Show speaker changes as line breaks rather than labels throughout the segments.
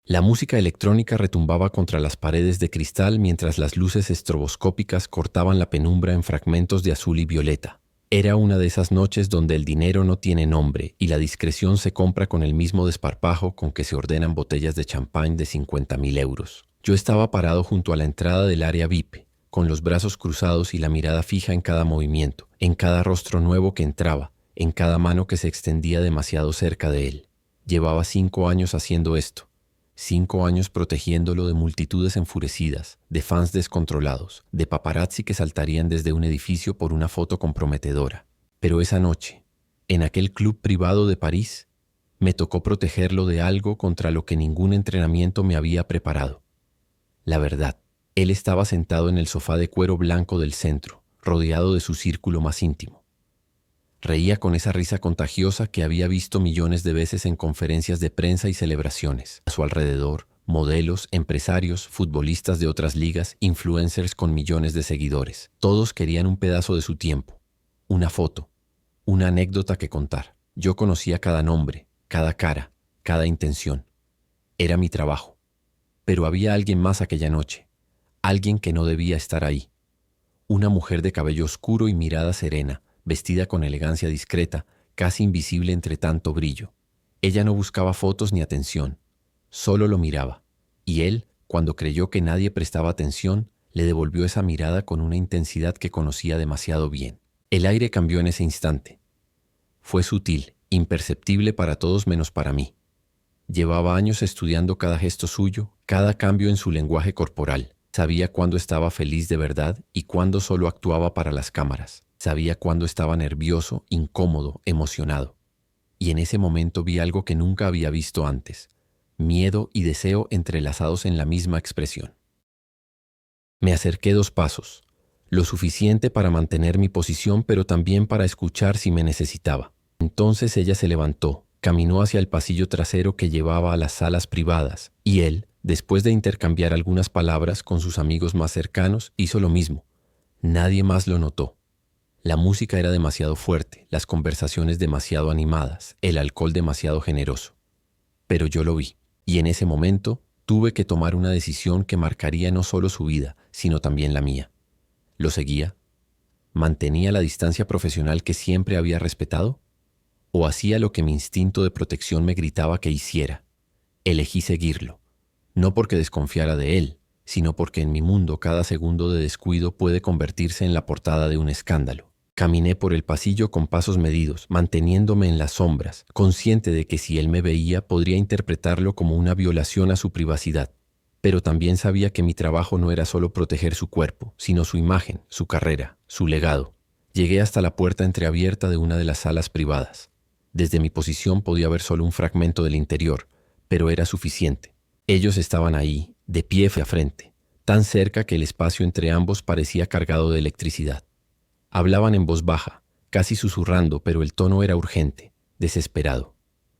La música electrónica retumbaba contra las paredes de cristal mientras las luces estroboscópicas cortaban la penumbra en fragmentos de azul y violeta. Era una de esas noches donde el dinero no tiene nombre y la discreción se compra con el mismo desparpajo con que se ordenan botellas de champán de 50.000 euros. Yo estaba parado junto a la entrada del área VIP, con los brazos cruzados y la mirada fija en cada movimiento, en cada rostro nuevo que entraba, en cada mano que se extendía demasiado cerca de él. Llevaba 5 años haciendo esto. 5 años protegiéndolo de multitudes enfurecidas, de fans descontrolados, de paparazzi que saltarían desde un edificio por una foto comprometedora. Pero esa noche, en aquel club privado de París, me tocó protegerlo de algo contra lo que ningún entrenamiento me había preparado. La verdad, él estaba sentado en el sofá de cuero blanco del centro, rodeado de su círculo más íntimo. Reía con esa risa contagiosa que había visto millones de veces en conferencias de prensa y celebraciones. A su alrededor, modelos, empresarios, futbolistas de otras ligas, influencers con millones de seguidores. Todos querían un pedazo de su tiempo, una foto, una anécdota que contar. Yo conocía cada nombre, cada cara, cada intención. Era mi trabajo. Pero había alguien más aquella noche, alguien que no debía estar ahí. Una mujer de cabello oscuro y mirada serena, vestida con elegancia discreta, casi invisible entre tanto brillo. Ella no buscaba fotos ni atención, solo lo miraba. Y él, cuando creyó que nadie prestaba atención, le devolvió esa mirada con una intensidad que conocía demasiado bien. El aire cambió en ese instante. Fue sutil, imperceptible para todos menos para mí. Llevaba años estudiando cada gesto suyo, cada cambio en su lenguaje corporal. Sabía cuándo estaba feliz de verdad y cuándo solo actuaba para las cámaras. Sabía cuándo estaba nervioso, incómodo, emocionado. Y en ese momento vi algo que nunca había visto antes. Miedo y deseo entrelazados en la misma expresión. Me acerqué 2 pasos, lo suficiente para mantener mi posición, pero también para escuchar si me necesitaba. Entonces ella se levantó, caminó hacia el pasillo trasero que llevaba a las salas privadas, y él, después de intercambiar algunas palabras con sus amigos más cercanos, hizo lo mismo. Nadie más lo notó. La música era demasiado fuerte, las conversaciones demasiado animadas, el alcohol demasiado generoso. Pero yo lo vi, y en ese momento tuve que tomar una decisión que marcaría no solo su vida, sino también la mía. ¿Lo seguía? ¿Mantenía la distancia profesional que siempre había respetado? ¿O hacía lo que mi instinto de protección me gritaba que hiciera? Elegí seguirlo, no porque desconfiara de él, sino porque en mi mundo cada segundo de descuido puede convertirse en la portada de un escándalo. Caminé por el pasillo con pasos medidos, manteniéndome en las sombras, consciente de que si él me veía podría interpretarlo como una violación a su privacidad. Pero también sabía que mi trabajo no era solo proteger su cuerpo, sino su imagen, su carrera, su legado. Llegué hasta la puerta entreabierta de una de las salas privadas. Desde mi posición podía ver solo un fragmento del interior, pero era suficiente. Ellos estaban ahí, de pie a frente, tan cerca que el espacio entre ambos parecía cargado de electricidad. Hablaban en voz baja, casi susurrando, pero el tono era urgente, desesperado.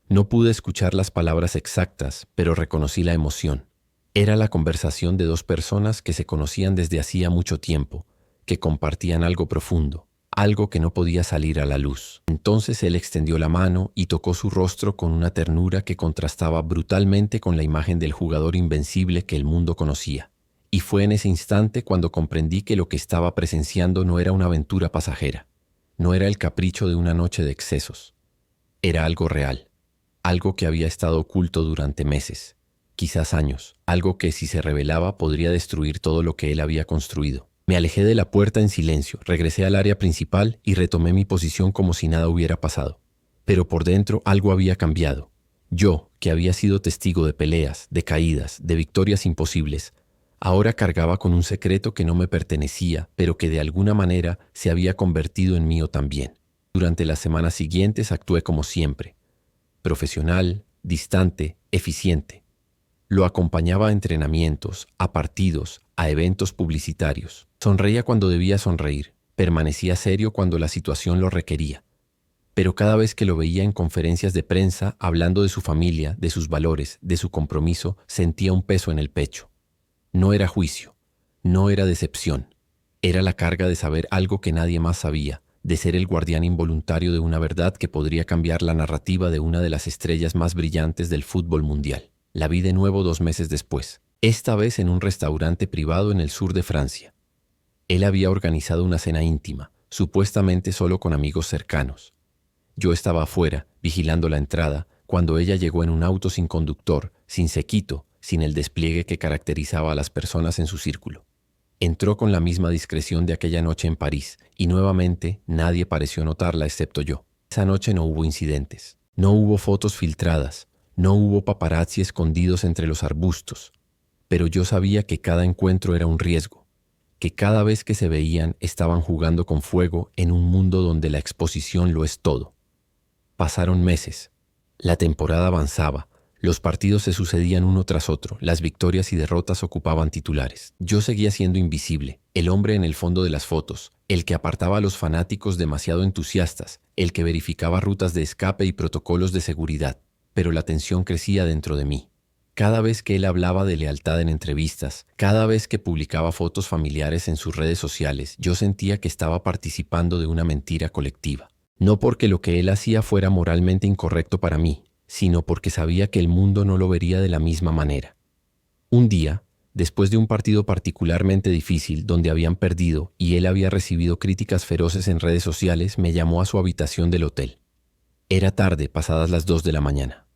No pude escuchar las palabras exactas, pero reconocí la emoción. Era la conversación de 2 personas que se conocían desde hacía mucho tiempo, que compartían algo profundo, algo que no podía salir a la luz. Entonces él extendió la mano y tocó su rostro con una ternura que contrastaba brutalmente con la imagen del jugador invencible que el mundo conocía. Y fue en ese instante cuando comprendí que lo que estaba presenciando no era una aventura pasajera, no era el capricho de una noche de excesos. Era algo real, algo que había estado oculto durante meses, quizás años, algo que si se revelaba podría destruir todo lo que él había construido. Me alejé de la puerta en silencio, regresé al área principal y retomé mi posición como si nada hubiera pasado. Pero por dentro algo había cambiado. Yo, que había sido testigo de peleas, de caídas, de victorias imposibles, ahora cargaba con un secreto que no me pertenecía, pero que de alguna manera se había convertido en mío también. Durante las semanas siguientes actué como siempre, profesional, distante, eficiente. Lo acompañaba a entrenamientos, a partidos, a eventos publicitarios. Sonreía cuando debía sonreír, permanecía serio cuando la situación lo requería. Pero cada vez que lo veía en conferencias de prensa, hablando de su familia, de sus valores, de su compromiso, sentía un peso en el pecho. No era juicio, no era decepción, era la carga de saber algo que nadie más sabía, de ser el guardián involuntario de una verdad que podría cambiar la narrativa de una de las estrellas más brillantes del fútbol mundial. La vi de nuevo 2 meses después, esta vez en un restaurante privado en el sur de Francia. Él había organizado una cena íntima, supuestamente solo con amigos cercanos. Yo estaba afuera, vigilando la entrada, cuando ella llegó en un auto sin conductor, sin séquito, sin el despliegue que caracterizaba a las personas en su círculo. Entró con la misma discreción de aquella noche en París, y nuevamente nadie pareció notarla excepto yo. Esa noche no hubo incidentes, no hubo fotos filtradas, no hubo paparazzi escondidos entre los arbustos, pero yo sabía que cada encuentro era un riesgo, que cada vez que se veían estaban jugando con fuego en un mundo donde la exposición lo es todo. Pasaron meses. La temporada avanzaba. Los partidos se sucedían uno tras otro. Las victorias y derrotas ocupaban titulares. Yo seguía siendo invisible, el hombre en el fondo de las fotos, el que apartaba a los fanáticos demasiado entusiastas, el que verificaba rutas de escape y protocolos de seguridad. Pero la tensión crecía dentro de mí. Cada vez que él hablaba de lealtad en entrevistas, cada vez que publicaba fotos familiares en sus redes sociales, yo sentía que estaba participando de una mentira colectiva. No porque lo que él hacía fuera moralmente incorrecto para mí, sino porque sabía que el mundo no lo vería de la misma manera. Un día, después de un partido particularmente difícil donde habían perdido y él había recibido críticas feroces en redes sociales, me llamó a su habitación del hotel. Era tarde, pasadas las 2 de la mañana.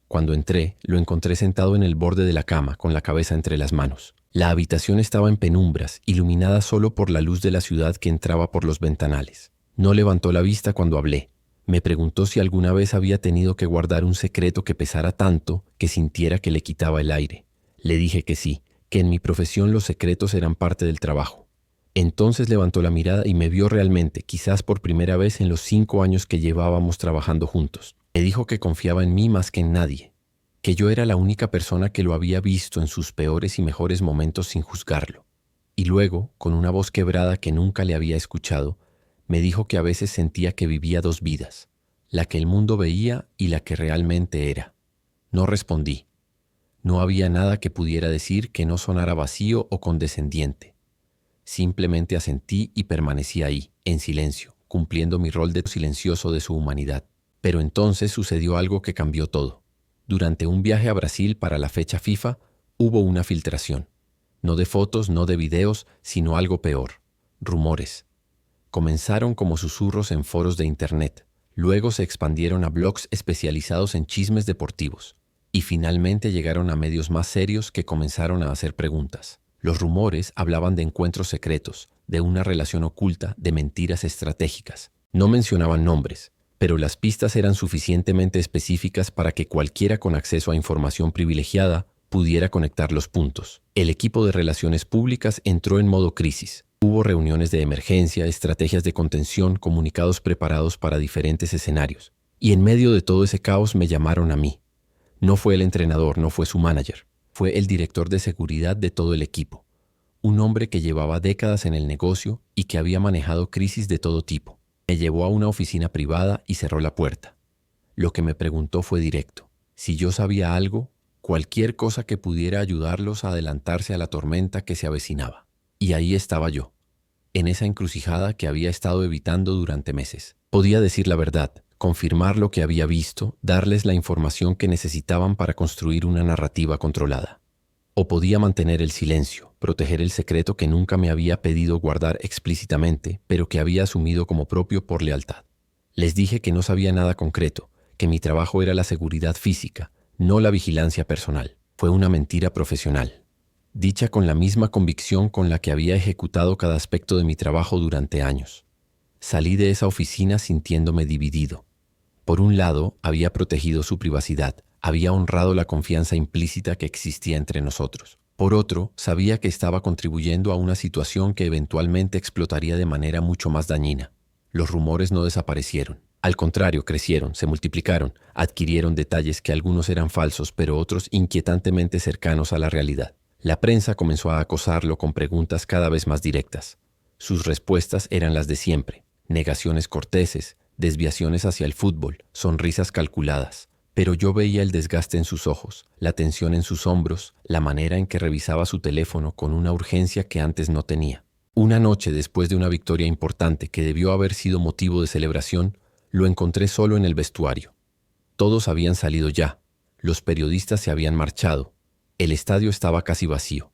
Cuando entré, lo encontré sentado en el borde de la cama, con la cabeza entre las manos. La habitación estaba en penumbras, iluminada solo por la luz de la ciudad que entraba por los ventanales. No levantó la vista cuando hablé. Me preguntó si alguna vez había tenido que guardar un secreto que pesara tanto que sintiera que le quitaba el aire. Le dije que sí, que en mi profesión los secretos eran parte del trabajo. Entonces levantó la mirada y me vio realmente, quizás por primera vez en los 5 años que llevábamos trabajando juntos. Me dijo que confiaba en mí más que en nadie, que yo era la única persona que lo había visto en sus peores y mejores momentos sin juzgarlo. Y luego, con una voz quebrada que nunca le había escuchado, me dijo que a veces sentía que vivía 2 vidas, la que el mundo veía y la que realmente era. No respondí. No había nada que pudiera decir que no sonara vacío o condescendiente. Simplemente asentí y permanecí ahí, en silencio, cumpliendo mi rol de silencioso de su humanidad. Pero entonces sucedió algo que cambió todo. Durante un viaje a Brasil para la fecha FIFA, hubo una filtración. No de fotos, no de videos, sino algo peor. Rumores. Comenzaron como susurros en foros de internet, luego se expandieron a blogs especializados en chismes deportivos, y finalmente llegaron a medios más serios que comenzaron a hacer preguntas. Los rumores hablaban de encuentros secretos, de una relación oculta, de mentiras estratégicas. No mencionaban nombres, pero las pistas eran suficientemente específicas para que cualquiera con acceso a información privilegiada pudiera conectar los puntos. El equipo de relaciones públicas entró en modo crisis. Hubo reuniones de emergencia, estrategias de contención, comunicados preparados para diferentes escenarios. Y en medio de todo ese caos me llamaron a mí. No fue el entrenador, no fue su manager. Fue el director de seguridad de todo el equipo. Un hombre que llevaba décadas en el negocio y que había manejado crisis de todo tipo. Me llevó a una oficina privada y cerró la puerta. Lo que me preguntó fue directo. Si yo sabía algo, cualquier cosa que pudiera ayudarlos a adelantarse a la tormenta que se avecinaba. Y ahí estaba yo, en esa encrucijada que había estado evitando durante meses. Podía decir la verdad, confirmar lo que había visto, darles la información que necesitaban para construir una narrativa controlada. O podía mantener el silencio, proteger el secreto que nunca me había pedido guardar explícitamente, pero que había asumido como propio por lealtad. Les dije que no sabía nada concreto, que mi trabajo era la seguridad física, no la vigilancia personal. Fue una mentira profesional, dicha con la misma convicción con la que había ejecutado cada aspecto de mi trabajo durante años. Salí de esa oficina sintiéndome dividido. Por un lado, había protegido su privacidad, había honrado la confianza implícita que existía entre nosotros. Por otro, sabía que estaba contribuyendo a una situación que eventualmente explotaría de manera mucho más dañina. Los rumores no desaparecieron. Al contrario, crecieron, se multiplicaron, adquirieron detalles que algunos eran falsos, pero otros inquietantemente cercanos a la realidad. La prensa comenzó a acosarlo con preguntas cada vez más directas. Sus respuestas eran las de siempre: negaciones corteses, desviaciones hacia el fútbol, sonrisas calculadas. Pero yo veía el desgaste en sus ojos, la tensión en sus hombros, la manera en que revisaba su teléfono con una urgencia que antes no tenía. Una noche después de una victoria importante que debió haber sido motivo de celebración, lo encontré solo en el vestuario. Todos habían salido ya. Los periodistas se habían marchado. El estadio estaba casi vacío.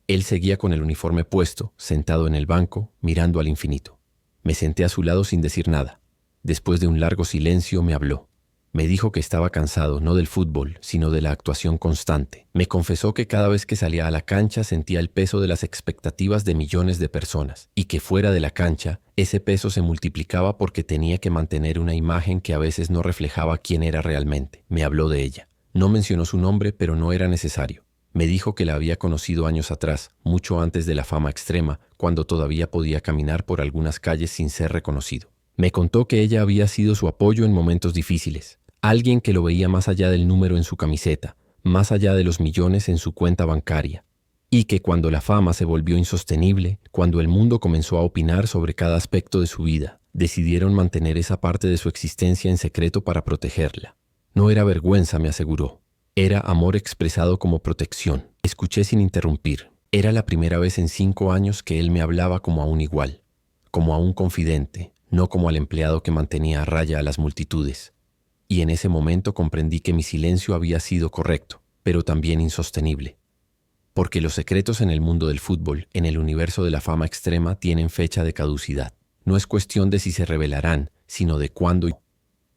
Él seguía con el uniforme puesto, sentado en el banco, mirando al infinito. Me senté a su lado sin decir nada. Después de un largo silencio me habló. Me dijo que estaba cansado no del fútbol, sino de la actuación constante. Me confesó que cada vez que salía a la cancha sentía el peso de las expectativas de millones de personas, y que fuera de la cancha, ese peso se multiplicaba porque tenía que mantener una imagen que a veces no reflejaba quién era realmente. Me habló de ella. No mencionó su nombre, pero no era necesario. Me dijo que la había conocido años atrás, mucho antes de la fama extrema, cuando todavía podía caminar por algunas calles sin ser reconocido. Me contó que ella había sido su apoyo en momentos difíciles. Alguien que lo veía más allá del número en su camiseta, más allá de los millones en su cuenta bancaria. Y que cuando la fama se volvió insostenible, cuando el mundo comenzó a opinar sobre cada aspecto de su vida, decidieron mantener esa parte de su existencia en secreto para protegerla. No era vergüenza, me aseguró. Era amor expresado como protección. Escuché sin interrumpir. Era la primera vez en 5 años que él me hablaba como a un igual, como a un confidente, no como al empleado que mantenía a raya a las multitudes. Y en ese momento comprendí que mi silencio había sido correcto, pero también insostenible. Porque los secretos en el mundo del fútbol, en el universo de la fama extrema, tienen fecha de caducidad. No es cuestión de si se revelarán, sino de cuándo.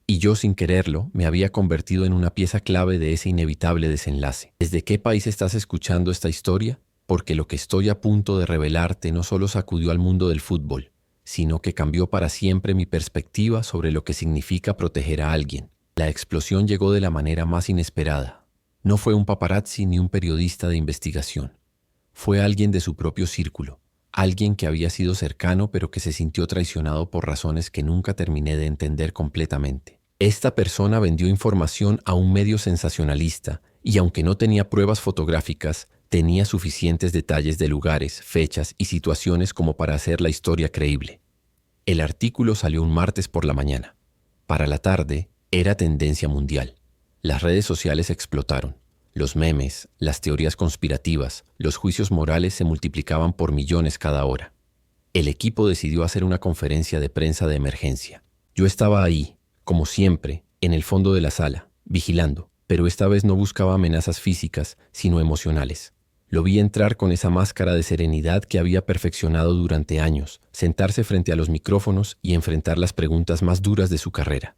Y yo, sin quererlo, me había convertido en una pieza clave de ese inevitable desenlace. ¿Desde qué país estás escuchando esta historia? Porque lo que estoy a punto de revelarte no solo sacudió al mundo del fútbol, sino que cambió para siempre mi perspectiva sobre lo que significa proteger a alguien. La explosión llegó de la manera más inesperada. No fue un paparazzi ni un periodista de investigación. Fue alguien de su propio círculo, alguien que había sido cercano pero que se sintió traicionado por razones que nunca terminé de entender completamente. Esta persona vendió información a un medio sensacionalista y aunque no tenía pruebas fotográficas, tenía suficientes detalles de lugares, fechas y situaciones como para hacer la historia creíble. El artículo salió un martes por la mañana. Para la tarde, era tendencia mundial. Las redes sociales explotaron. Los memes, las teorías conspirativas, los juicios morales se multiplicaban por millones cada hora. El equipo decidió hacer una conferencia de prensa de emergencia. Yo estaba ahí, como siempre, en el fondo de la sala, vigilando, pero esta vez no buscaba amenazas físicas, sino emocionales. Lo vi entrar con esa máscara de serenidad que había perfeccionado durante años, sentarse frente a los micrófonos y enfrentar las preguntas más duras de su carrera.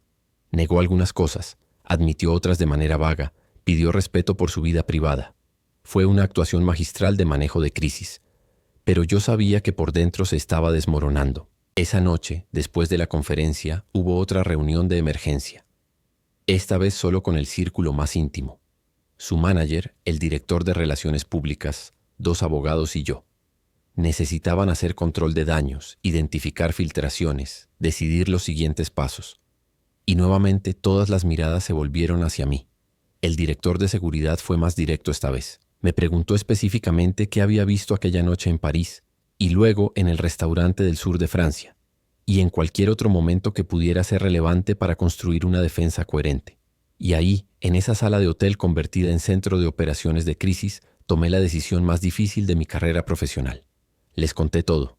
Negó algunas cosas, admitió otras de manera vaga, pidió respeto por su vida privada. Fue una actuación magistral de manejo de crisis. Pero yo sabía que por dentro se estaba desmoronando. Esa noche, después de la conferencia, hubo otra reunión de emergencia. Esta vez solo con el círculo más íntimo. Su manager, el director de Relaciones Públicas, 2 abogados y yo. Necesitaban hacer control de daños, identificar filtraciones, decidir los siguientes pasos. Y nuevamente todas las miradas se volvieron hacia mí. El director de seguridad fue más directo esta vez. Me preguntó específicamente qué había visto aquella noche en París y luego en el restaurante del sur de Francia, y en cualquier otro momento que pudiera ser relevante para construir una defensa coherente. Y ahí, en esa sala de hotel convertida en centro de operaciones de crisis, tomé la decisión más difícil de mi carrera profesional. Les conté todo.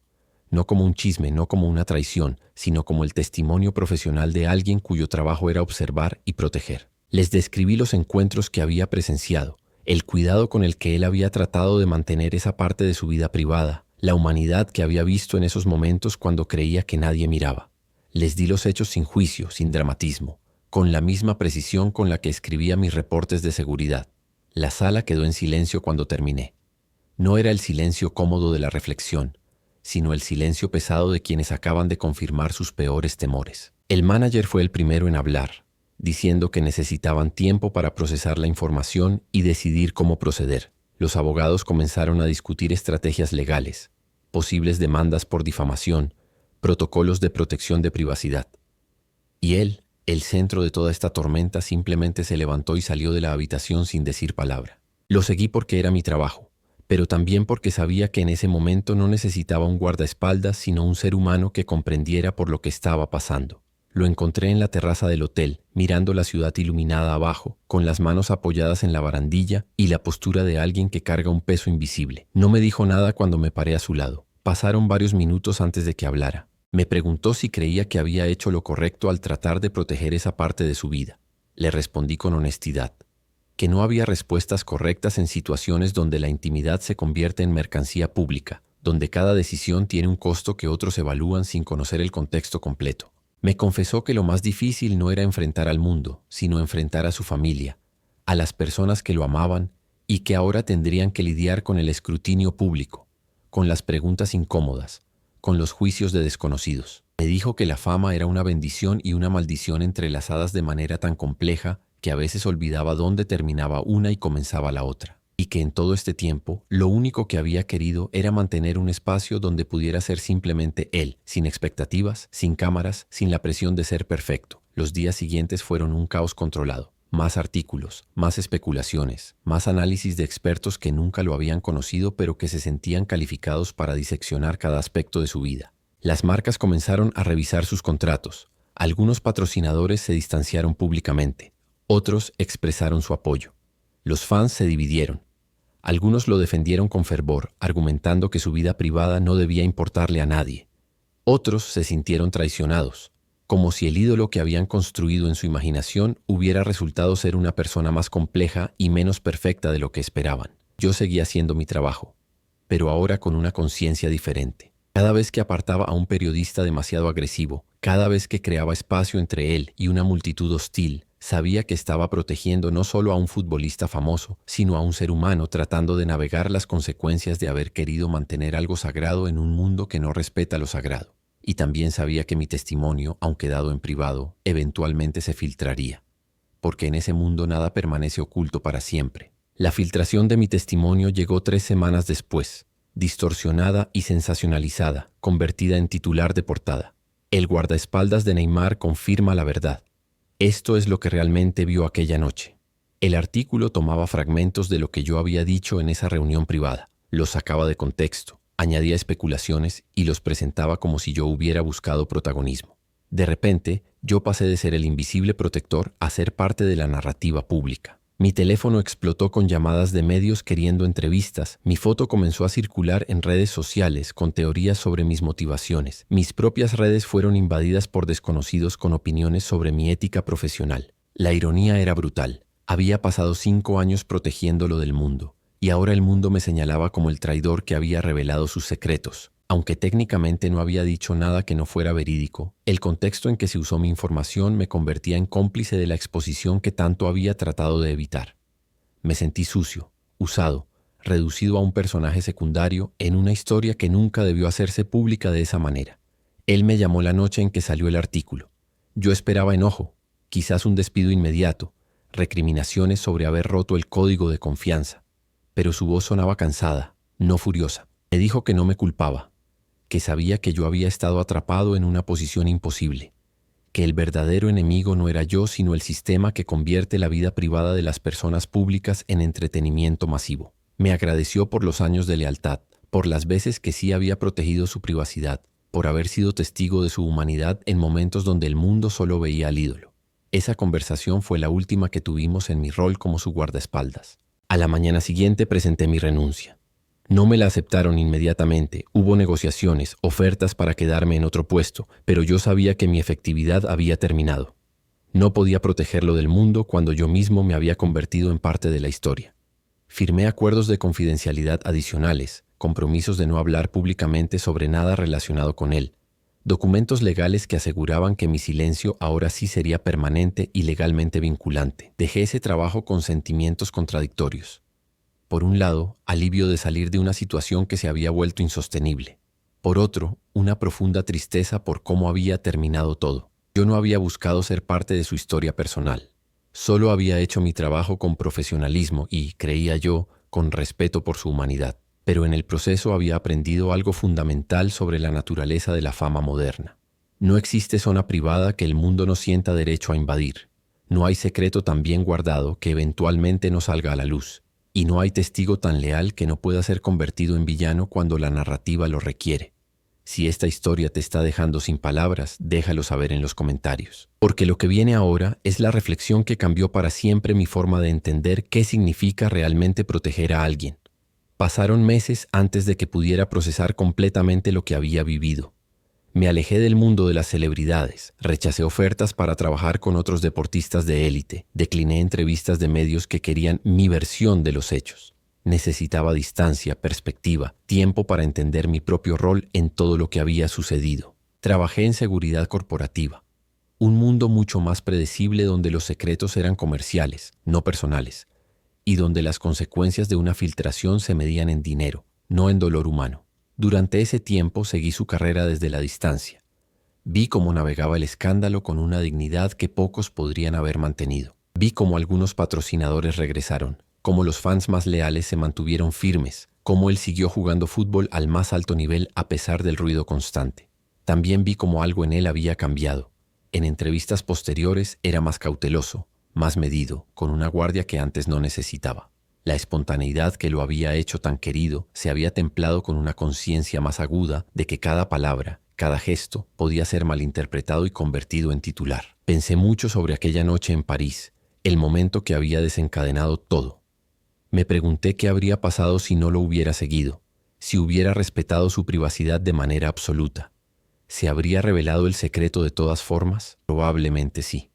No como un chisme, no como una traición, sino como el testimonio profesional de alguien cuyo trabajo era observar y proteger. Les describí los encuentros que había presenciado, el cuidado con el que él había tratado de mantener esa parte de su vida privada, la humanidad que había visto en esos momentos cuando creía que nadie miraba. Les di los hechos sin juicio, sin dramatismo, con la misma precisión con la que escribía mis reportes de seguridad. La sala quedó en silencio cuando terminé. No era el silencio cómodo de la reflexión, sino el silencio pesado de quienes acaban de confirmar sus peores temores. El manager fue el primero en hablar, diciendo que necesitaban tiempo para procesar la información y decidir cómo proceder. Los abogados comenzaron a discutir estrategias legales, posibles demandas por difamación, protocolos de protección de privacidad. Y él, el centro de toda esta tormenta, simplemente se levantó y salió de la habitación sin decir palabra. Lo seguí porque era mi trabajo, pero también porque sabía que en ese momento no necesitaba un guardaespaldas, sino un ser humano que comprendiera por lo que estaba pasando. Lo encontré en la terraza del hotel, mirando la ciudad iluminada abajo, con las manos apoyadas en la barandilla y la postura de alguien que carga un peso invisible. No me dijo nada cuando me paré a su lado. Pasaron varios minutos antes de que hablara. Me preguntó si creía que había hecho lo correcto al tratar de proteger esa parte de su vida. Le respondí con honestidad. que no había respuestas correctas en situaciones donde la intimidad se convierte en mercancía pública, donde cada decisión tiene un costo que otros evalúan sin conocer el contexto completo. Me confesó que lo más difícil no era enfrentar al mundo, sino enfrentar a su familia, a las personas que lo amaban y que ahora tendrían que lidiar con el escrutinio público, con las preguntas incómodas, con los juicios de desconocidos. Me dijo que la fama era una bendición y una maldición entrelazadas de manera tan compleja que a veces olvidaba dónde terminaba una y comenzaba la otra, y que en todo este tiempo lo único que había querido era mantener un espacio donde pudiera ser simplemente él, sin expectativas, sin cámaras, sin la presión de ser perfecto. Los días siguientes fueron un caos controlado. Más artículos, más especulaciones, más análisis de expertos que nunca lo habían conocido pero que se sentían calificados para diseccionar cada aspecto de su vida. Las marcas comenzaron a revisar sus contratos. Algunos patrocinadores se distanciaron públicamente. Otros expresaron su apoyo. Los fans se dividieron. Algunos lo defendieron con fervor, argumentando que su vida privada no debía importarle a nadie. Otros se sintieron traicionados, como si el ídolo que habían construido en su imaginación hubiera resultado ser una persona más compleja y menos perfecta de lo que esperaban. Yo seguía haciendo mi trabajo, pero ahora con una conciencia diferente. Cada vez que apartaba a un periodista demasiado agresivo, cada vez que creaba espacio entre él y una multitud hostil, sabía que estaba protegiendo no solo a un futbolista famoso, sino a un ser humano tratando de navegar las consecuencias de haber querido mantener algo sagrado en un mundo que no respeta lo sagrado. Y también sabía que mi testimonio, aunque dado en privado, eventualmente se filtraría, porque en ese mundo nada permanece oculto para siempre. La filtración de mi testimonio llegó 3 semanas después, distorsionada y sensacionalizada, convertida en titular de portada. El guardaespaldas de Neymar confirma la verdad. Esto es lo que realmente vio aquella noche. El artículo tomaba fragmentos de lo que yo había dicho en esa reunión privada, los sacaba de contexto, añadía especulaciones y los presentaba como si yo hubiera buscado protagonismo. De repente, yo pasé de ser el invisible protector a ser parte de la narrativa pública. Mi teléfono explotó con llamadas de medios queriendo entrevistas, mi foto comenzó a circular en redes sociales con teorías sobre mis motivaciones, mis propias redes fueron invadidas por desconocidos con opiniones sobre mi ética profesional. La ironía era brutal. Había pasado 5 años protegiéndolo del mundo, y ahora el mundo me señalaba como el traidor que había revelado sus secretos. Aunque técnicamente no había dicho nada que no fuera verídico, el contexto en que se usó mi información me convertía en cómplice de la exposición que tanto había tratado de evitar. Me sentí sucio, usado, reducido a un personaje secundario en una historia que nunca debió hacerse pública de esa manera. Él me llamó la noche en que salió el artículo. Yo esperaba enojo, quizás un despido inmediato, recriminaciones sobre haber roto el código de confianza, pero su voz sonaba cansada, no furiosa. Me dijo que no me culpaba, que sabía que yo había estado atrapado en una posición imposible, que el verdadero enemigo no era yo sino el sistema que convierte la vida privada de las personas públicas en entretenimiento masivo. Me agradeció por los años de lealtad, por las veces que sí había protegido su privacidad, por haber sido testigo de su humanidad en momentos donde el mundo solo veía al ídolo. Esa conversación fue la última que tuvimos en mi rol como su guardaespaldas. A la mañana siguiente presenté mi renuncia. No me la aceptaron inmediatamente, hubo negociaciones, ofertas para quedarme en otro puesto, pero yo sabía que mi efectividad había terminado. No podía protegerlo del mundo cuando yo mismo me había convertido en parte de la historia. Firmé acuerdos de confidencialidad adicionales, compromisos de no hablar públicamente sobre nada relacionado con él, documentos legales que aseguraban que mi silencio ahora sí sería permanente y legalmente vinculante. Dejé ese trabajo con sentimientos contradictorios. Por un lado, alivio de salir de una situación que se había vuelto insostenible. Por otro, una profunda tristeza por cómo había terminado todo. Yo no había buscado ser parte de su historia personal. Solo había hecho mi trabajo con profesionalismo y, creía yo, con respeto por su humanidad. Pero en el proceso había aprendido algo fundamental sobre la naturaleza de la fama moderna. No existe zona privada que el mundo no sienta derecho a invadir. No hay secreto tan bien guardado que eventualmente no salga a la luz. Y no hay testigo tan leal que no pueda ser convertido en villano cuando la narrativa lo requiere. Si esta historia te está dejando sin palabras, déjalo saber en los comentarios. Porque lo que viene ahora es la reflexión que cambió para siempre mi forma de entender qué significa realmente proteger a alguien. Pasaron meses antes de que pudiera procesar completamente lo que había vivido. Me alejé del mundo de las celebridades, rechacé ofertas para trabajar con otros deportistas de élite, decliné entrevistas de medios que querían mi versión de los hechos. Necesitaba distancia, perspectiva, tiempo para entender mi propio rol en todo lo que había sucedido. Trabajé en seguridad corporativa, un mundo mucho más predecible donde los secretos eran comerciales, no personales, y donde las consecuencias de una filtración se medían en dinero, no en dolor humano. Durante ese tiempo seguí su carrera desde la distancia. Vi cómo navegaba el escándalo con una dignidad que pocos podrían haber mantenido. Vi cómo algunos patrocinadores regresaron, cómo los fans más leales se mantuvieron firmes, cómo él siguió jugando fútbol al más alto nivel a pesar del ruido constante. También vi cómo algo en él había cambiado. En entrevistas posteriores era más cauteloso, más medido, con una guardia que antes no necesitaba. La espontaneidad que lo había hecho tan querido se había templado con una conciencia más aguda de que cada palabra, cada gesto, podía ser malinterpretado y convertido en titular. Pensé mucho sobre aquella noche en París, el momento que había desencadenado todo. Me pregunté qué habría pasado si no lo hubiera seguido, si hubiera respetado su privacidad de manera absoluta. ¿Se habría revelado el secreto de todas formas? Probablemente sí.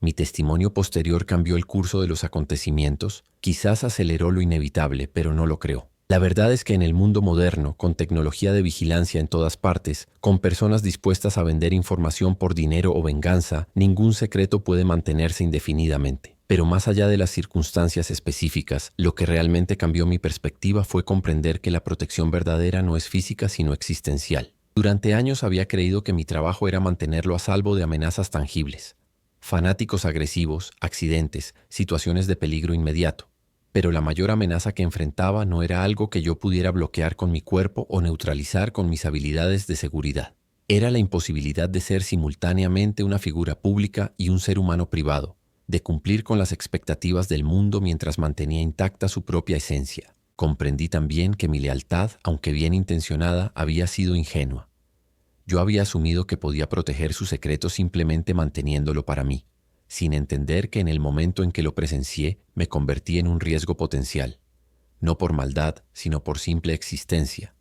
Mi testimonio posterior cambió el curso de los acontecimientos, quizás aceleró lo inevitable, pero no lo creo. La verdad es que en el mundo moderno, con tecnología de vigilancia en todas partes, con personas dispuestas a vender información por dinero o venganza, ningún secreto puede mantenerse indefinidamente. Pero más allá de las circunstancias específicas, lo que realmente cambió mi perspectiva fue comprender que la protección verdadera no es física sino existencial. Durante años había creído que mi trabajo era mantenerlo a salvo de amenazas tangibles. Fanáticos agresivos, accidentes, situaciones de peligro inmediato. Pero la mayor amenaza que enfrentaba no era algo que yo pudiera bloquear con mi cuerpo o neutralizar con mis habilidades de seguridad. Era la imposibilidad de ser simultáneamente una figura pública y un ser humano privado, de cumplir con las expectativas del mundo mientras mantenía intacta su propia esencia. Comprendí también que mi lealtad, aunque bien intencionada, había sido ingenua. Yo había asumido que podía proteger su secreto simplemente manteniéndolo para mí, sin entender que en el momento en que lo presencié me convertí en un riesgo potencial, no por maldad, sino por simple existencia.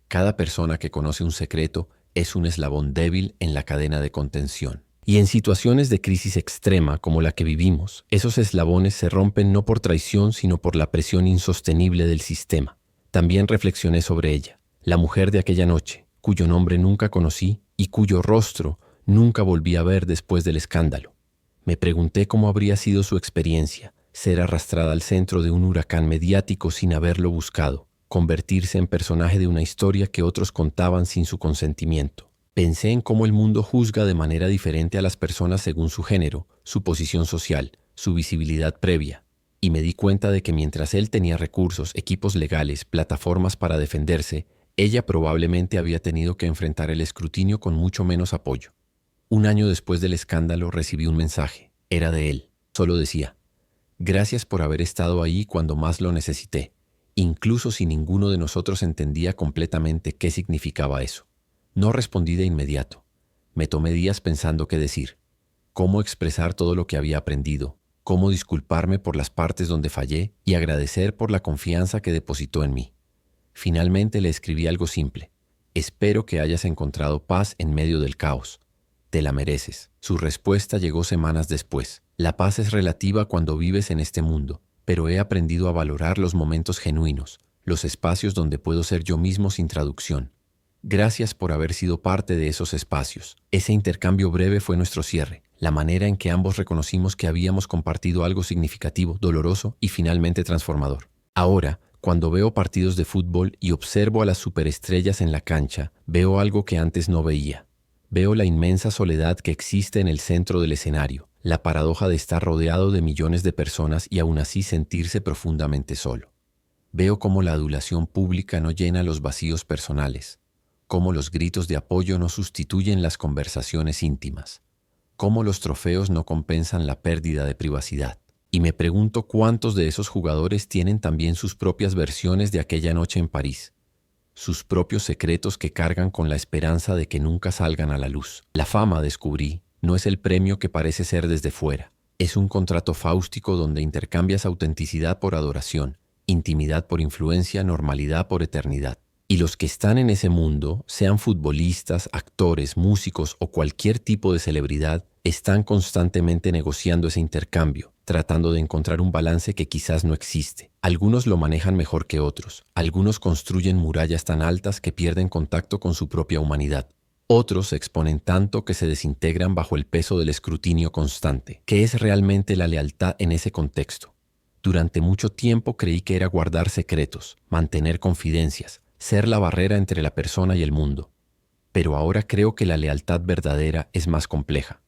Cada persona que conoce un secreto es un eslabón débil en la cadena de contención. Y en situaciones de crisis extrema como la que vivimos, esos eslabones se rompen no por traición, sino por la presión insostenible del sistema. También reflexioné sobre ella, la mujer de aquella noche, cuyo nombre nunca conocí y cuyo rostro nunca volví a ver después del escándalo. Me pregunté cómo habría sido su experiencia, ser arrastrada al centro de un huracán mediático sin haberlo buscado, convertirse en personaje de una historia que otros contaban sin su consentimiento. Pensé en cómo el mundo juzga de manera diferente a las personas según su género, su posición social, su visibilidad previa, y me di cuenta de que mientras él tenía recursos, equipos legales, plataformas para defenderse, ella probablemente había tenido que enfrentar el escrutinio con mucho menos apoyo. Un año después del escándalo recibí un mensaje. Era de él. Solo decía: «Gracias por haber estado ahí cuando más lo necesité, incluso si ninguno de nosotros entendía completamente qué significaba eso». No respondí de inmediato. Me tomé días pensando qué decir, cómo expresar todo lo que había aprendido, cómo disculparme por las partes donde fallé y agradecer por la confianza que depositó en mí. Finalmente le escribí algo simple: «Espero que hayas encontrado paz en medio del caos. Te la mereces». Su respuesta llegó semanas después. «La paz es relativa cuando vives en este mundo, pero he aprendido a valorar los momentos genuinos, los espacios donde puedo ser yo mismo sin traducción. Gracias por haber sido parte de esos espacios». Ese intercambio breve fue nuestro cierre, la manera en que ambos reconocimos que habíamos compartido algo significativo, doloroso y finalmente transformador. Ahora, cuando veo partidos de fútbol y observo a las superestrellas en la cancha, veo algo que antes no veía. Veo la inmensa soledad que existe en el centro del escenario, la paradoja de estar rodeado de millones de personas y aún así sentirse profundamente solo. Veo cómo la adulación pública no llena los vacíos personales, cómo los gritos de apoyo no sustituyen las conversaciones íntimas, cómo los trofeos no compensan la pérdida de privacidad. Y me pregunto cuántos de esos jugadores tienen también sus propias versiones de aquella noche en París, sus propios secretos que cargan con la esperanza de que nunca salgan a la luz. La fama, descubrí, no es el premio que parece ser desde fuera. Es un contrato fáustico donde intercambias autenticidad por adoración, intimidad por influencia, normalidad por eternidad. Y los que están en ese mundo, sean futbolistas, actores, músicos o cualquier tipo de celebridad, están constantemente negociando ese intercambio, tratando de encontrar un balance que quizás no existe. Algunos lo manejan mejor que otros. Algunos construyen murallas tan altas que pierden contacto con su propia humanidad. Otros se exponen tanto que se desintegran bajo el peso del escrutinio constante. ¿Qué es realmente la lealtad en ese contexto? Durante mucho tiempo creí que era guardar secretos, mantener confidencias, ser la barrera entre la persona y el mundo. Pero ahora creo que la lealtad verdadera es más compleja.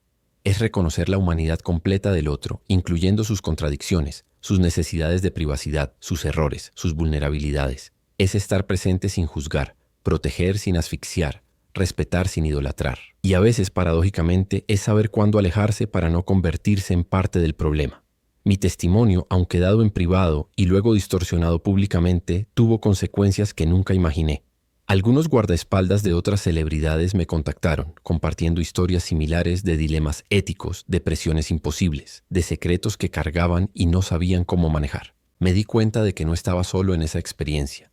Es reconocer la humanidad completa del otro, incluyendo sus contradicciones, sus necesidades de privacidad, sus errores, sus vulnerabilidades. Es estar presente sin juzgar, proteger sin asfixiar, respetar sin idolatrar. Y a veces, paradójicamente, es saber cuándo alejarse para no convertirse en parte del problema. Mi testimonio, aunque dado en privado y luego distorsionado públicamente, tuvo consecuencias que nunca imaginé. Algunos guardaespaldas de otras celebridades me contactaron, compartiendo historias similares de dilemas éticos, de presiones imposibles, de secretos que cargaban y no sabían cómo manejar. Me di cuenta de que no estaba solo en esa experiencia,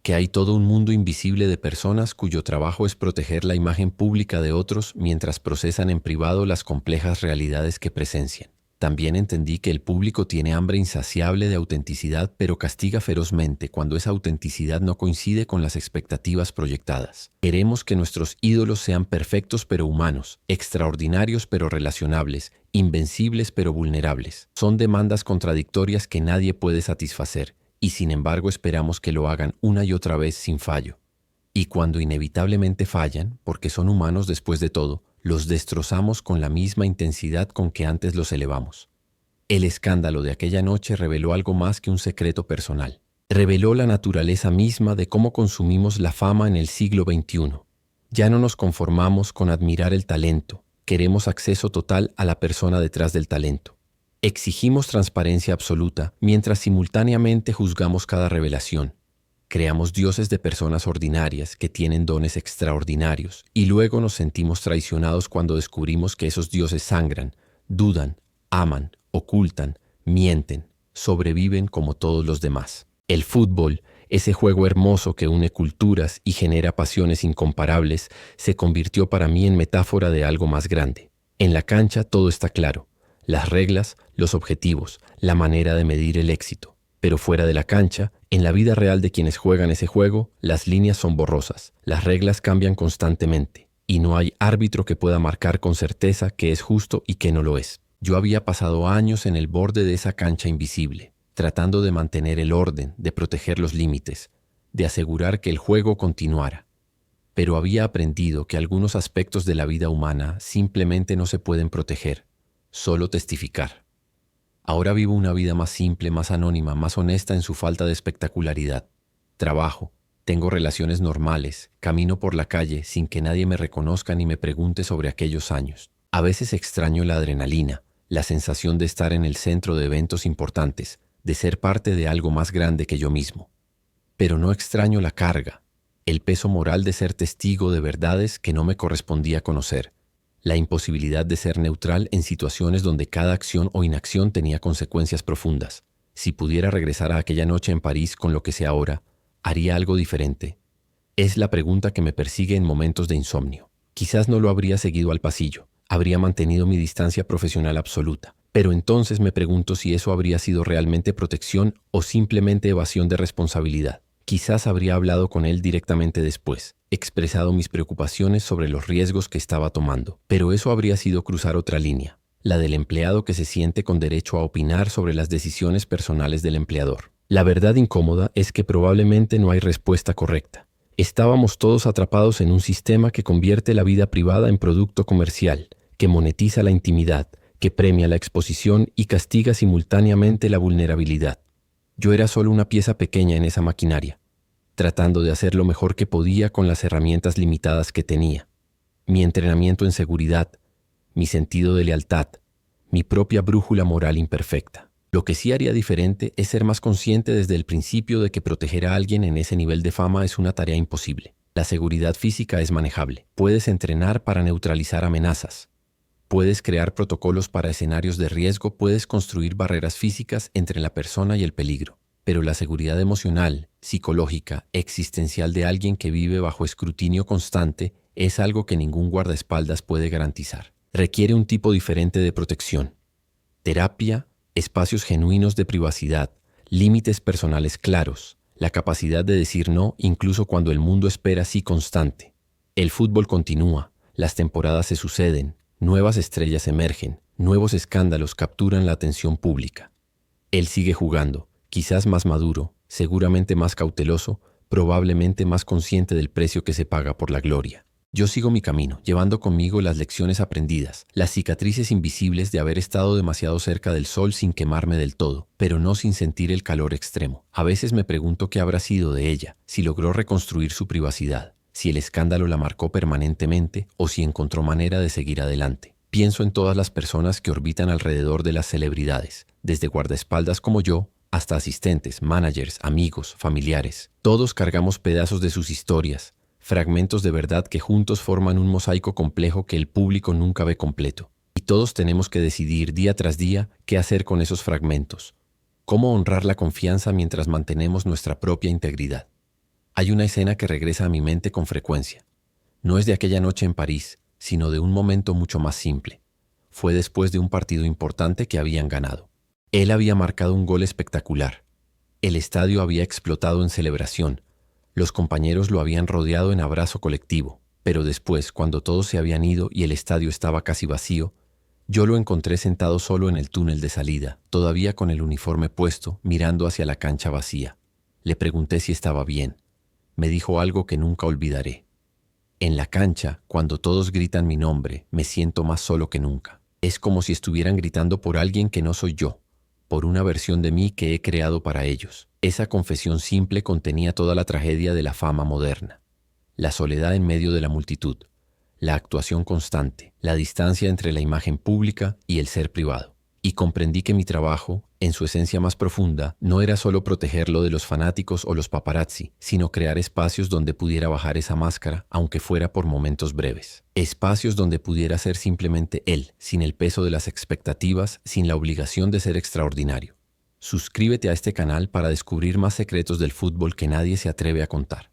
que hay todo un mundo invisible de personas cuyo trabajo es proteger la imagen pública de otros mientras procesan en privado las complejas realidades que presencian. También entendí que el público tiene hambre insaciable de autenticidad, pero castiga ferozmente cuando esa autenticidad no coincide con las expectativas proyectadas. Queremos que nuestros ídolos sean perfectos pero humanos, extraordinarios pero relacionables, invencibles pero vulnerables. Son demandas contradictorias que nadie puede satisfacer, y sin embargo esperamos que lo hagan una y otra vez sin fallo. Y cuando inevitablemente fallan, porque son humanos después de todo, los destrozamos con la misma intensidad con que antes los elevamos. El escándalo de aquella noche reveló algo más que un secreto personal. Reveló la naturaleza misma de cómo consumimos la fama en el siglo XXI. Ya no nos conformamos con admirar el talento, queremos acceso total a la persona detrás del talento. Exigimos transparencia absoluta, mientras simultáneamente juzgamos cada revelación. Creamos dioses de personas ordinarias que tienen dones extraordinarios y luego nos sentimos traicionados cuando descubrimos que esos dioses sangran, dudan, aman, ocultan, mienten, sobreviven como todos los demás. El fútbol, ese juego hermoso que une culturas y genera pasiones incomparables, se convirtió para mí en metáfora de algo más grande. En la cancha todo está claro, las reglas, los objetivos, la manera de medir el éxito. Pero fuera de la cancha, en la vida real de quienes juegan ese juego, las líneas son borrosas, las reglas cambian constantemente, y no hay árbitro que pueda marcar con certeza qué es justo y qué no lo es. Yo había pasado años en el borde de esa cancha invisible, tratando de mantener el orden, de proteger los límites, de asegurar que el juego continuara. Pero había aprendido que algunos aspectos de la vida humana simplemente no se pueden proteger, solo testificar. Ahora vivo una vida más simple, más anónima, más honesta en su falta de espectacularidad. Trabajo, tengo relaciones normales, camino por la calle sin que nadie me reconozca ni me pregunte sobre aquellos años. A veces extraño la adrenalina, la sensación de estar en el centro de eventos importantes, de ser parte de algo más grande que yo mismo. Pero no extraño la carga, el peso moral de ser testigo de verdades que no me correspondía conocer. La imposibilidad de ser neutral en situaciones donde cada acción o inacción tenía consecuencias profundas. Si pudiera regresar a aquella noche en París con lo que sé ahora, ¿haría algo diferente? Es la pregunta que me persigue en momentos de insomnio. Quizás no lo habría seguido al pasillo, habría mantenido mi distancia profesional absoluta, pero entonces me pregunto si eso habría sido realmente protección o simplemente evasión de responsabilidad. Quizás habría hablado con él directamente después, expresado mis preocupaciones sobre los riesgos que estaba tomando, pero eso habría sido cruzar otra línea, la del empleado que se siente con derecho a opinar sobre las decisiones personales del empleador. La verdad incómoda es que probablemente no hay respuesta correcta. Estábamos todos atrapados en un sistema que convierte la vida privada en producto comercial, que monetiza la intimidad, que premia la exposición y castiga simultáneamente la vulnerabilidad. Yo era solo una pieza pequeña en esa maquinaria, tratando de hacer lo mejor que podía con las herramientas limitadas que tenía. Mi entrenamiento en seguridad, mi sentido de lealtad, mi propia brújula moral imperfecta. Lo que sí haría diferente es ser más consciente desde el principio de que proteger a alguien en ese nivel de fama es una tarea imposible. La seguridad física es manejable. Puedes entrenar para neutralizar amenazas. Puedes crear protocolos para escenarios de riesgo, puedes construir barreras físicas entre la persona y el peligro. Pero la seguridad emocional, psicológica, existencial de alguien que vive bajo escrutinio constante es algo que ningún guardaespaldas puede garantizar. Requiere un tipo diferente de protección. Terapia, espacios genuinos de privacidad, límites personales claros, la capacidad de decir no incluso cuando el mundo espera sí constante. El fútbol continúa, las temporadas se suceden, nuevas estrellas emergen, nuevos escándalos capturan la atención pública. Él sigue jugando, quizás más maduro, seguramente más cauteloso, probablemente más consciente del precio que se paga por la gloria. Yo sigo mi camino, llevando conmigo las lecciones aprendidas, las cicatrices invisibles de haber estado demasiado cerca del sol sin quemarme del todo, pero no sin sentir el calor extremo. A veces me pregunto qué habrá sido de ella, si logró reconstruir su privacidad, si el escándalo la marcó permanentemente o si encontró manera de seguir adelante. Pienso en todas las personas que orbitan alrededor de las celebridades, desde guardaespaldas como yo, hasta asistentes, managers, amigos, familiares. Todos cargamos pedazos de sus historias, fragmentos de verdad que juntos forman un mosaico complejo que el público nunca ve completo. Y todos tenemos que decidir día tras día qué hacer con esos fragmentos. Cómo honrar la confianza mientras mantenemos nuestra propia integridad. Hay una escena que regresa a mi mente con frecuencia. No es de aquella noche en París, sino de un momento mucho más simple. Fue después de un partido importante que habían ganado. Él había marcado un gol espectacular. El estadio había explotado en celebración. Los compañeros lo habían rodeado en abrazo colectivo, pero después, cuando todos se habían ido y el estadio estaba casi vacío, yo lo encontré sentado solo en el túnel de salida, todavía con el uniforme puesto, mirando hacia la cancha vacía. Le pregunté si estaba bien. Me dijo algo que nunca olvidaré. En la cancha, cuando todos gritan mi nombre, me siento más solo que nunca. Es como si estuvieran gritando por alguien que no soy yo, por una versión de mí que he creado para ellos. Esa confesión simple contenía toda la tragedia de la fama moderna. La soledad en medio de la multitud, la actuación constante, la distancia entre la imagen pública y el ser privado. Y comprendí que mi trabajo, en su esencia más profunda, no era solo protegerlo de los fanáticos o los paparazzi, sino crear espacios donde pudiera bajar esa máscara, aunque fuera por momentos breves. Espacios donde pudiera ser simplemente él, sin el peso de las expectativas, sin la obligación de ser extraordinario. Suscríbete a este canal para descubrir más secretos del fútbol que nadie se atreve a contar.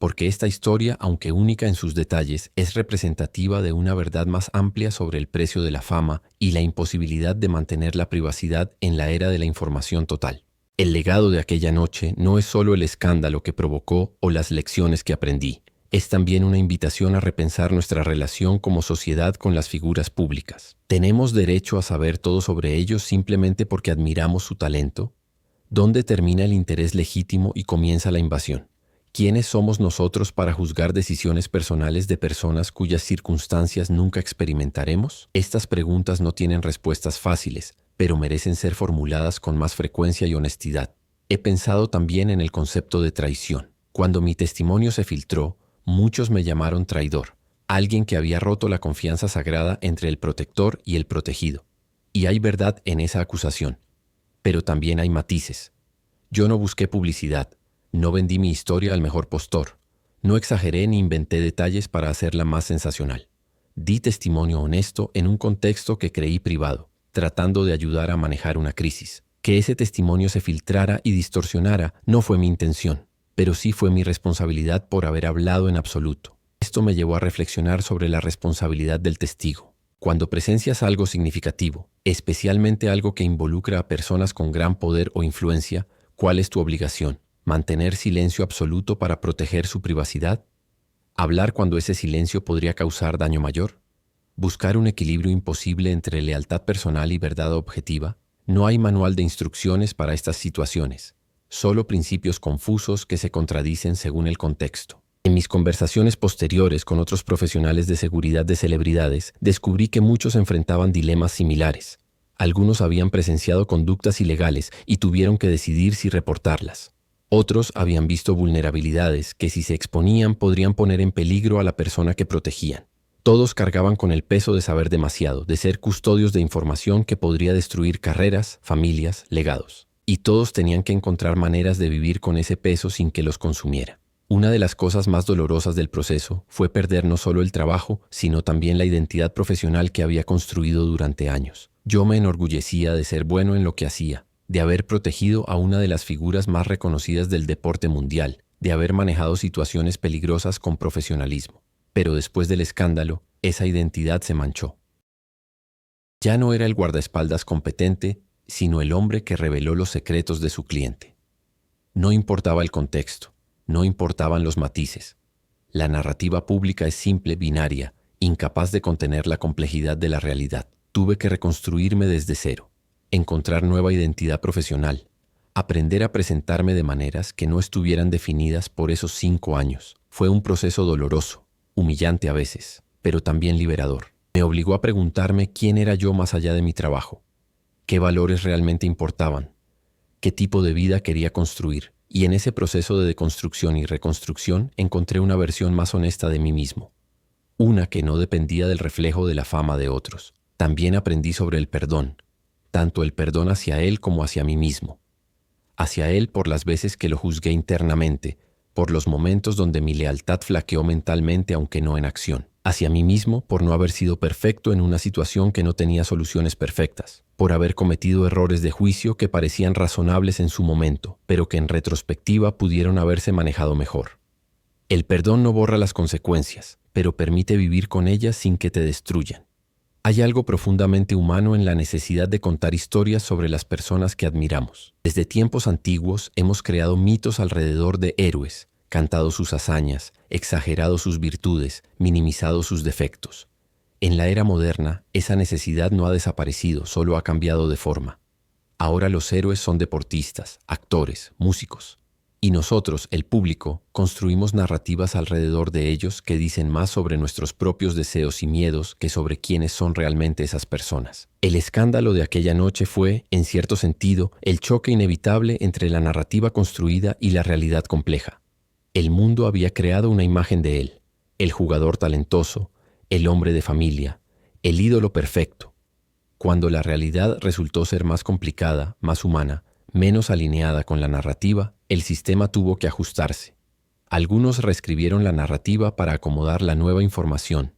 Porque esta historia, aunque única en sus detalles, es representativa de una verdad más amplia sobre el precio de la fama y la imposibilidad de mantener la privacidad en la era de la información total. El legado de aquella noche no es solo el escándalo que provocó o las lecciones que aprendí, es también una invitación a repensar nuestra relación como sociedad con las figuras públicas. ¿Tenemos derecho a saber todo sobre ellos simplemente porque admiramos su talento? ¿Dónde termina el interés legítimo y comienza la invasión? ¿Quiénes somos nosotros para juzgar decisiones personales de personas cuyas circunstancias nunca experimentaremos? Estas preguntas no tienen respuestas fáciles, pero merecen ser formuladas con más frecuencia y honestidad. He pensado también en el concepto de traición. Cuando mi testimonio se filtró, muchos me llamaron traidor, alguien que había roto la confianza sagrada entre el protector y el protegido. Y hay verdad en esa acusación, pero también hay matices. Yo no busqué publicidad. No vendí mi historia al mejor postor. No exageré ni inventé detalles para hacerla más sensacional. Di testimonio honesto en un contexto que creí privado, tratando de ayudar a manejar una crisis. Que ese testimonio se filtrara y distorsionara no fue mi intención, pero sí fue mi responsabilidad por haber hablado en absoluto. Esto me llevó a reflexionar sobre la responsabilidad del testigo. Cuando presencias algo significativo, especialmente algo que involucra a personas con gran poder o influencia, ¿cuál es tu obligación? ¿Mantener silencio absoluto para proteger su privacidad? ¿Hablar cuando ese silencio podría causar daño mayor? ¿Buscar un equilibrio imposible entre lealtad personal y verdad objetiva? No hay manual de instrucciones para estas situaciones, solo principios confusos que se contradicen según el contexto. En mis conversaciones posteriores con otros profesionales de seguridad de celebridades, descubrí que muchos enfrentaban dilemas similares. Algunos habían presenciado conductas ilegales y tuvieron que decidir si reportarlas. Otros habían visto vulnerabilidades que si se exponían podrían poner en peligro a la persona que protegían. Todos cargaban con el peso de saber demasiado, de ser custodios de información que podría destruir carreras, familias, legados. Y todos tenían que encontrar maneras de vivir con ese peso sin que los consumiera. Una de las cosas más dolorosas del proceso fue perder no solo el trabajo, sino también la identidad profesional que había construido durante años. Yo me enorgullecía de ser bueno en lo que hacía, de haber protegido a una de las figuras más reconocidas del deporte mundial, de haber manejado situaciones peligrosas con profesionalismo. Pero después del escándalo, esa identidad se manchó. Ya no era el guardaespaldas competente, sino el hombre que reveló los secretos de su cliente. No importaba el contexto, no importaban los matices. La narrativa pública es simple, binaria, incapaz de contener la complejidad de la realidad. Tuve que reconstruirme desde cero, encontrar nueva identidad profesional, aprender a presentarme de maneras que no estuvieran definidas por esos 5 años. Fue un proceso doloroso, humillante a veces, pero también liberador. Me obligó a preguntarme quién era yo más allá de mi trabajo, qué valores realmente importaban, qué tipo de vida quería construir, y en ese proceso de deconstrucción y reconstrucción encontré una versión más honesta de mí mismo, una que no dependía del reflejo de la fama de otros. También aprendí sobre el perdón, tanto el perdón hacia él como hacia mí mismo. Hacia él por las veces que lo juzgué internamente, por los momentos donde mi lealtad flaqueó mentalmente aunque no en acción. Hacia mí mismo por no haber sido perfecto en una situación que no tenía soluciones perfectas, por haber cometido errores de juicio que parecían razonables en su momento, pero que en retrospectiva pudieron haberse manejado mejor. El perdón no borra las consecuencias, pero permite vivir con ellas sin que te destruyan. Hay algo profundamente humano en la necesidad de contar historias sobre las personas que admiramos. Desde tiempos antiguos hemos creado mitos alrededor de héroes, cantado sus hazañas, exagerado sus virtudes, minimizado sus defectos. En la era moderna, esa necesidad no ha desaparecido, solo ha cambiado de forma. Ahora los héroes son deportistas, actores, músicos. Y nosotros, el público, construimos narrativas alrededor de ellos que dicen más sobre nuestros propios deseos y miedos que sobre quiénes son realmente esas personas. El escándalo de aquella noche fue, en cierto sentido, el choque inevitable entre la narrativa construida y la realidad compleja. El mundo había creado una imagen de él, el jugador talentoso, el hombre de familia, el ídolo perfecto. Cuando la realidad resultó ser más complicada, más humana, menos alineada con la narrativa, el sistema tuvo que ajustarse. Algunos reescribieron la narrativa para acomodar la nueva información.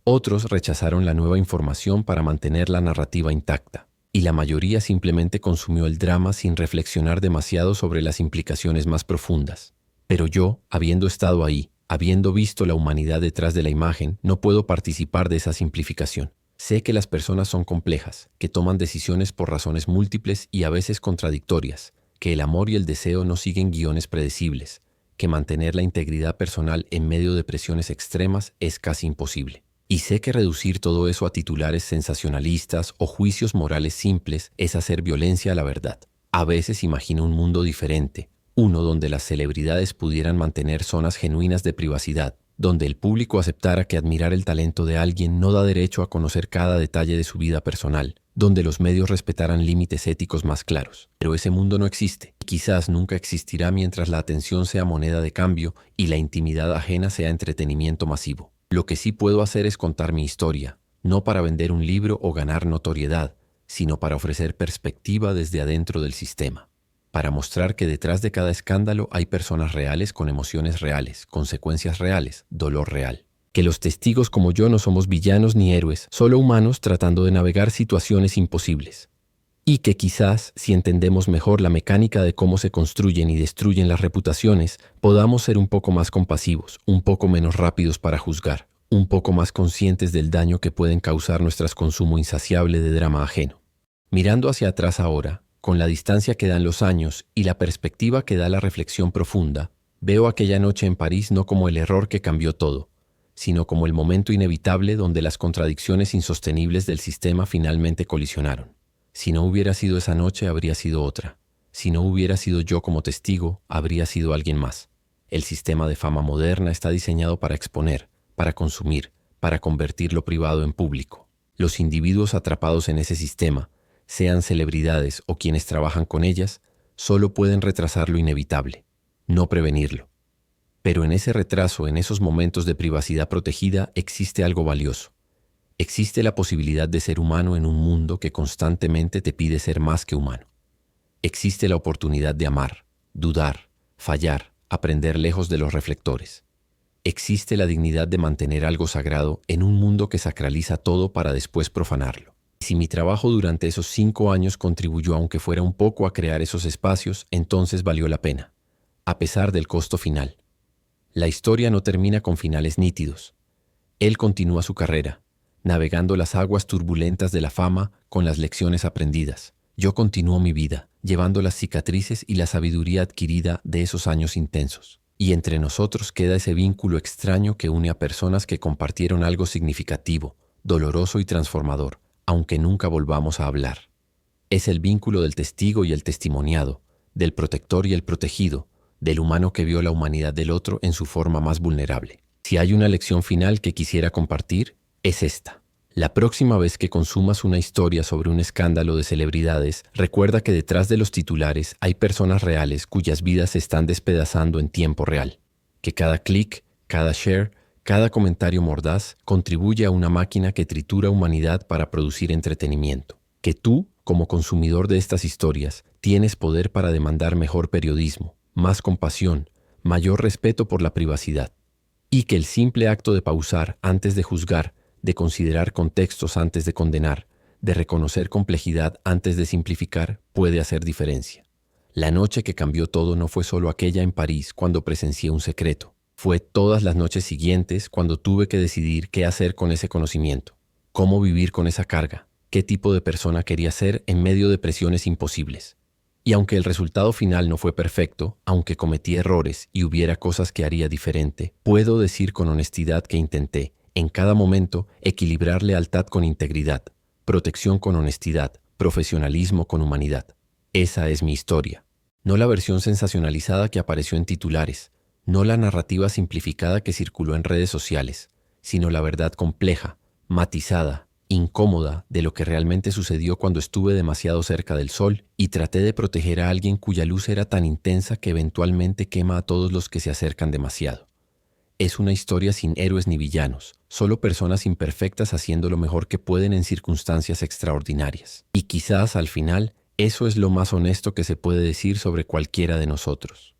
Otros rechazaron la nueva información para mantener la narrativa intacta. Y la mayoría simplemente consumió el drama sin reflexionar demasiado sobre las implicaciones más profundas. Pero yo, habiendo estado ahí, habiendo visto la humanidad detrás de la imagen, no puedo participar de esa simplificación. Sé que las personas son complejas, que toman decisiones por razones múltiples y a veces contradictorias, que el amor y el deseo no siguen guiones predecibles, que mantener la integridad personal en medio de presiones extremas es casi imposible. Y sé que reducir todo eso a titulares sensacionalistas o juicios morales simples es hacer violencia a la verdad. A veces imagino un mundo diferente, uno donde las celebridades pudieran mantener zonas genuinas de privacidad, donde el público aceptara que admirar el talento de alguien no da derecho a conocer cada detalle de su vida personal, donde los medios respetaran límites éticos más claros. Pero ese mundo no existe, y quizás nunca existirá mientras la atención sea moneda de cambio y la intimidad ajena sea entretenimiento masivo. Lo que sí puedo hacer es contar mi historia, no para vender un libro o ganar notoriedad, sino para ofrecer perspectiva desde adentro del sistema. Para mostrar que detrás de cada escándalo hay personas reales con emociones reales, consecuencias reales, dolor real. Que los testigos como yo no somos villanos ni héroes, solo humanos tratando de navegar situaciones imposibles. Y que quizás, si entendemos mejor la mecánica de cómo se construyen y destruyen las reputaciones, podamos ser un poco más compasivos, un poco menos rápidos para juzgar, un poco más conscientes del daño que pueden causar nuestro consumo insaciable de drama ajeno. Mirando hacia atrás ahora, con la distancia que dan los años y la perspectiva que da la reflexión profunda, veo aquella noche en París no como el error que cambió todo, sino como el momento inevitable donde las contradicciones insostenibles del sistema finalmente colisionaron. Si no hubiera sido esa noche, habría sido otra. Si no hubiera sido yo como testigo, habría sido alguien más. El sistema de fama moderna está diseñado para exponer, para consumir, para convertir lo privado en público. Los individuos atrapados en ese sistema, sean celebridades o quienes trabajan con ellas, solo pueden retrasar lo inevitable, no prevenirlo. Pero en ese retraso, en esos momentos de privacidad protegida, existe algo valioso. Existe la posibilidad de ser humano en un mundo que constantemente te pide ser más que humano. Existe la oportunidad de amar, dudar, fallar, aprender lejos de los reflectores. Existe la dignidad de mantener algo sagrado en un mundo que sacraliza todo para después profanarlo. Si mi trabajo durante esos 5 años contribuyó aunque fuera un poco a crear esos espacios, entonces valió la pena, a pesar del costo final. La historia no termina con finales nítidos. Él continúa su carrera, navegando las aguas turbulentas de la fama con las lecciones aprendidas. Yo continúo mi vida, llevando las cicatrices y la sabiduría adquirida de esos años intensos. Y entre nosotros queda ese vínculo extraño que une a personas que compartieron algo significativo, doloroso y transformador, aunque nunca volvamos a hablar. Es el vínculo del testigo y el testimoniado, del protector y el protegido, del humano que vio la humanidad del otro en su forma más vulnerable. Si hay una lección final que quisiera compartir, es esta. La próxima vez que consumas una historia sobre un escándalo de celebridades, recuerda que detrás de los titulares hay personas reales cuyas vidas se están despedazando en tiempo real. Que cada clic, cada share, cada comentario mordaz contribuye a una máquina que tritura humanidad para producir entretenimiento. Que tú, como consumidor de estas historias, tienes poder para demandar mejor periodismo, más compasión, mayor respeto por la privacidad. Y que el simple acto de pausar antes de juzgar, de considerar contextos antes de condenar, de reconocer complejidad antes de simplificar, puede hacer diferencia. La noche que cambió todo no fue solo aquella en París cuando presencié un secreto. Fue todas las noches siguientes cuando tuve que decidir qué hacer con ese conocimiento, cómo vivir con esa carga, qué tipo de persona quería ser en medio de presiones imposibles. Y aunque el resultado final no fue perfecto, aunque cometí errores y hubiera cosas que haría diferente, puedo decir con honestidad que intenté, en cada momento, equilibrar lealtad con integridad, protección con honestidad, profesionalismo con humanidad. Esa es mi historia. No la versión sensacionalizada que apareció en titulares, no la narrativa simplificada que circuló en redes sociales, sino la verdad compleja, matizada, incómoda de lo que realmente sucedió cuando estuve demasiado cerca del sol y traté de proteger a alguien cuya luz era tan intensa que eventualmente quema a todos los que se acercan demasiado. Es una historia sin héroes ni villanos, solo personas imperfectas haciendo lo mejor que pueden en circunstancias extraordinarias. Y quizás al final, eso es lo más honesto que se puede decir sobre cualquiera de nosotros.